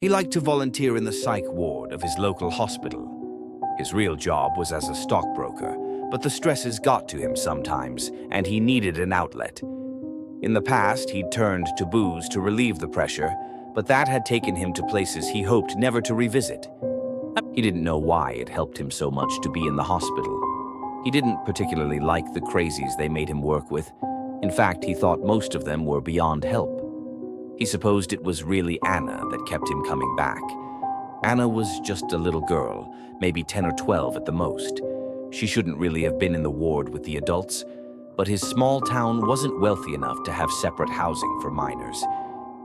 He liked to volunteer in the psych ward of his local hospital. His real job was as a stockbroker, but the stresses got to him sometimes, and he needed an outlet. In the past, he'd turned to booze to relieve the pressure, but that had taken him to places he hoped never to revisit. He didn't know why it helped him so much to be in the hospital. He didn't particularly like the crazies they made him work with. In fact, he thought most of them were beyond help. He supposed it was really Anna that kept him coming back. Anna was just a little girl, maybe 10 or 12 at the most. She shouldn't really have been in the ward with the adults, but his small town wasn't wealthy enough to have separate housing for minors.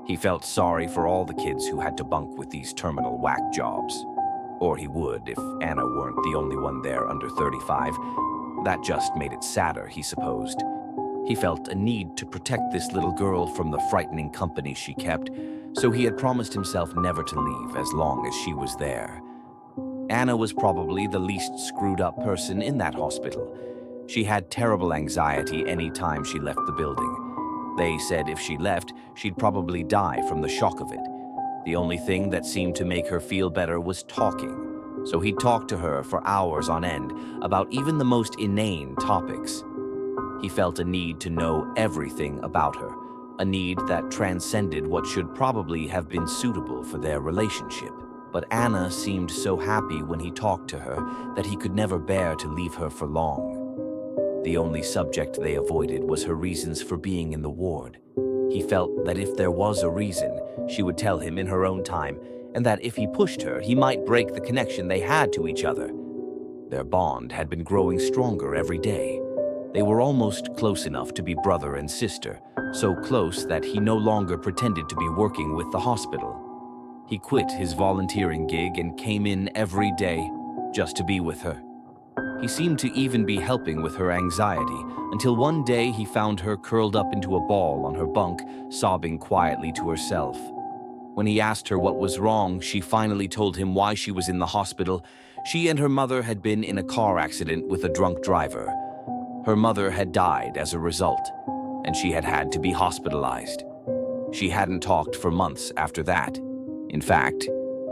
He felt sorry for all the kids who had to bunk with these terminal whack jobs. Or he would if Anna weren't the only one there under 35. That just made it sadder, he supposed. He felt a need to protect this little girl from the frightening company she kept, so he had promised himself never to leave as long as she was there. Anna was probably the least screwed up person in that hospital. She had terrible anxiety any time she left the building. They said if she left, she'd probably die from the shock of it. The only thing that seemed to make her feel better was talking, so he'd talk to her for hours on end about even the most inane topics. He felt a need to know everything about her, a need that transcended what should probably have been suitable for their relationship. But Anna seemed so happy when he talked to her that he could never bear to leave her for long. The only subject they avoided was her reasons for being in the ward. He felt that if there was a reason, she would tell him in her own time, and that if he pushed her, he might break the connection they had to each other. Their bond had been growing stronger every day. They were almost close enough to be brother and sister, so close that he no longer pretended to be working with the hospital. He quit his volunteering gig and came in every day just to be with her. He seemed to even be helping with her anxiety, until one day he found her curled up into a ball on her bunk, sobbing quietly to herself. When he asked her what was wrong, she finally told him why she was in the hospital. She and her mother had been in a car accident with a drunk driver. Her mother had died as a result, and she had had to be hospitalized. She hadn't talked for months after that. In fact,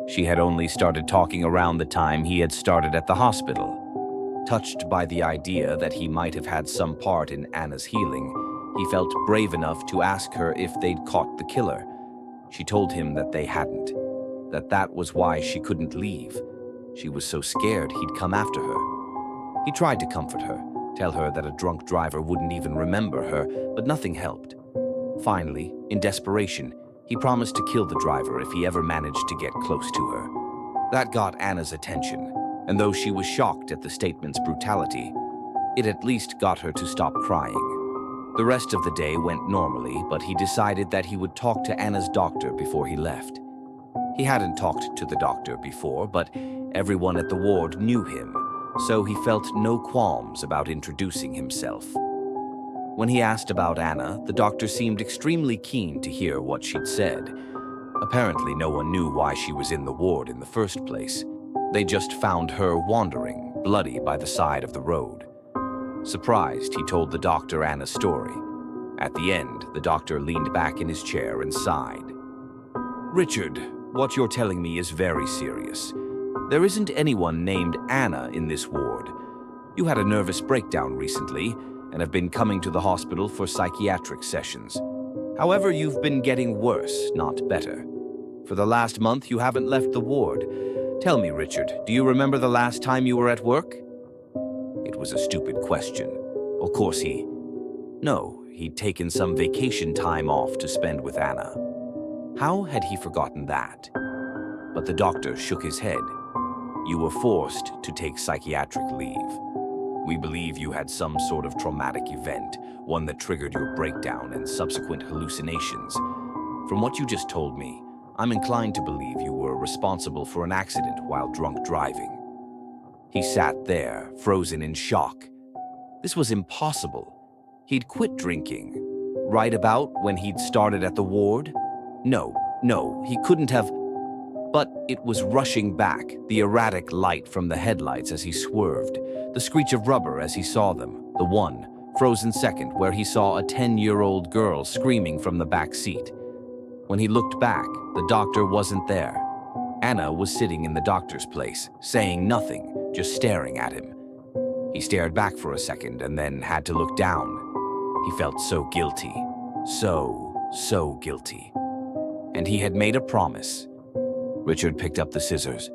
she had only started talking around the time he had started at the hospital. Touched by the idea that he might have had some part in Anna's healing, he felt brave enough to ask her if they'd caught the killer. She told him that they hadn't, that was why she couldn't leave. She was so scared he'd come after her. He tried to comfort her, tell her that a drunk driver wouldn't even remember her, but nothing helped. Finally, in desperation, he promised to kill the driver if he ever managed to get close to her. That got Anna's attention, and though she was shocked at the statement's brutality, it at least got her to stop crying. The rest of the day went normally, but he decided that he would talk to Anna's doctor before he left. He hadn't talked to the doctor before, but everyone at the ward knew him, so he felt no qualms about introducing himself. When he asked about Anna, the doctor seemed extremely keen to hear what she'd said. Apparently, no one knew why she was in the ward in the first place. They just found her wandering, bloody by the side of the road. Surprised, he told the doctor Anna's story. At the end, the doctor leaned back in his chair and sighed. "Richard, what you're telling me is very serious. There isn't anyone named Anna in this ward. You had a nervous breakdown recently and have been coming to the hospital for psychiatric sessions. However, you've been getting worse, not better. For the last month, you haven't left the ward. Tell me, Richard, do you remember the last time you were at work?" It was a stupid question. Of course No, he'd taken some vacation time off to spend with Anna. How had he forgotten that? But the doctor shook his head. "You were forced to take psychiatric leave. We believe you had some sort of traumatic event, one that triggered your breakdown and subsequent hallucinations. From what you just told me, I'm inclined to believe you were responsible for an accident while drunk driving." He sat there, frozen in shock. This was impossible. He'd quit drinking. Right about when he'd started at the ward? No, he couldn't have. But it was rushing back, the erratic light from the headlights as he swerved, the screech of rubber as he saw them, the one, frozen second where he saw a 10-year-old girl screaming from the back seat. When he looked back, the doctor wasn't there. Anna was sitting in the doctor's place, saying nothing, just staring at him. He stared back for a second and then had to look down. He felt so guilty. So guilty. And he had made a promise. Richard picked up the scissors,